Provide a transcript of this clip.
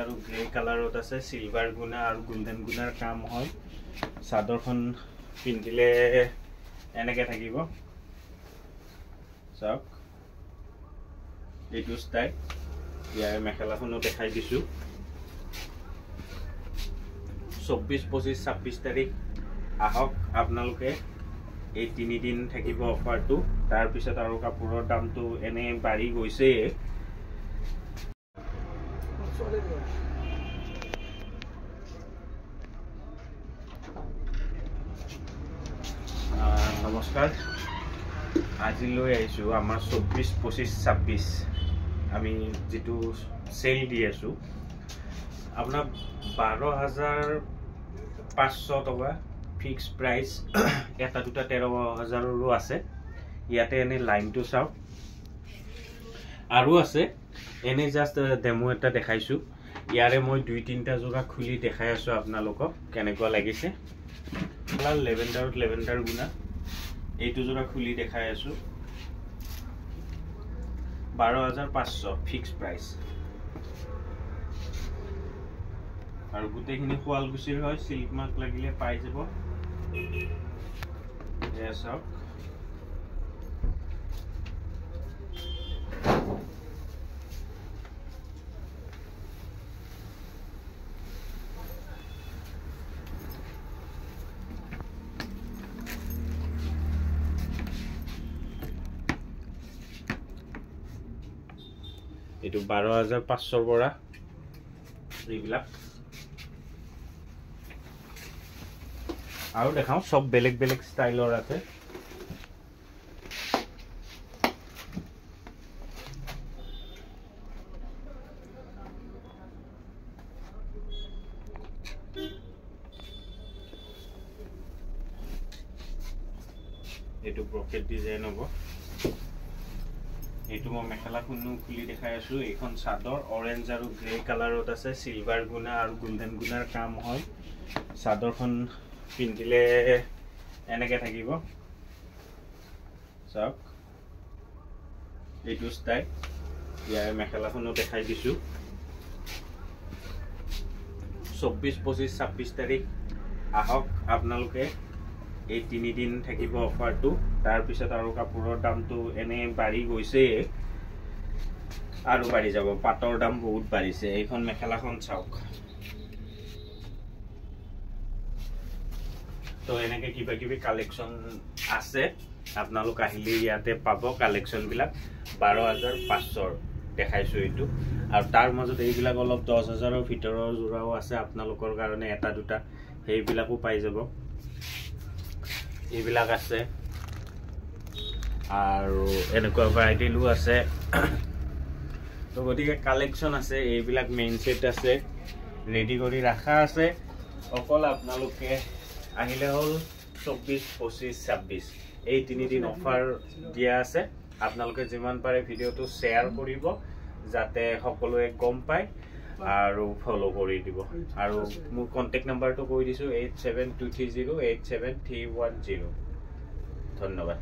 আৰু গ্ৰে কালাৰত আছে সিলভাৰ গুণা আৰু গোল্ডেন গুণাৰ কাম হয় চাদৰখন পিন্ধিলে এনেকে থাকিব চাওক এইটো ষ্টাইল ইয়াৰ মেখেলাখনো দেখাই দিছো 24 25 26 তাৰিখ আহক আপোনালোকে এই 3 দিন থাকিব অফাৰটো তাৰ পিছত আৰু কাপোৰৰ দামটো এনে বাঢ়ি গৈছে নমস্কাৰ আজি লৈ আহিছো আমাৰ 24 25 26 আমি যেটো সেল দি আছো আপোনাৰ 12500 টকা ফিক্স প্ৰাইস এটা দুটা 13000 ৰো আছে ইয়াতে এনে লাইনটো চাও আৰু আছে এনে জাস্ট ডেমো এটা দেখাইছো ইয়াৰে মই 2-3টা জোগা খুলি দেখাই আছো আপোনালোকক কেনেকুৱা লাগিছে কালাৰ লেভেন্ডাৰ গুণা এইটো জোগা খুলি দেখাই আছো 12500 ফিক্স প্ৰাইস আৰু গুটেখিনি কোৱালকুছিৰ হয় সিল্ক মাৰ্ক লাগিলে পাই যাব Yes, sir. Itu 12500 পৰা এইবিলাক আৰু দেখাও সব বেলেগ বেলেগ স্টাইলৰ আছে এটো ব্ৰকেট ডিজাইন হ'ব এটো মই মেখেলাখনো খুলি দেখাই আছো এইখন চাদৰ অৰেঞ্জ আৰু গ্ৰে কালাৰত আছে সিলভাৰ গুণা আৰু গোল্ডেন গুণাৰ কাম হয় চাদৰখন পিন্ধিলে এনেকে থাকিব চাওক এইটো ষ্টাইল ইয়াৰ মেখেলাখনো দেখাই দিছো 24 25 26 তাৰিখ আহক আপোনালোকে এই 3 দিন থাকিব অফাৰটো তাৰ পিছত আৰু কাপোৰৰ দামটো এনে বাঢ়ি গৈছে আৰু বাঢ়ি যাব পাটৰ দাম বহুত বাঢ়িছে এইখন মেখেলাখন চাওক তো এনেকে কিবা কিবি কালেকশন আছে আপোনালোক আহিলে ইয়াতে পাব কালেকশন বিলাক 12500 দেখাইছো এটো আৰু তাৰ মাজত এইবিলাক অলপ 10000ৰ ভিতৰৰ জোৰাও আছে আপোনালোকৰ কাৰণে এটা দুটা হেইবিলাকো পাই যাব এইবিলাক আছে আৰু এনেকুৱা ভ্যাৰাইটি লু আছে তো গটিকে কালেকশন আছে এইবিলাক মেইন সেট আছে ৰেডি কৰি ৰাখা আছে অকল আপোনালোকে আহিলে হল 24 25 26 এই 3 দিন অফাৰ দিয়া আছে আপোনালোকে যিমান পাৰে ভিডিওটো শেয়াৰ কৰিব যাতে সকলোৱে গম পায় আৰু ফলো কৰি দিব আৰু মোৰ কন্টাক্ট নাম্বাৰটো কৈ দিছো 8723087310 ধন্যবাদ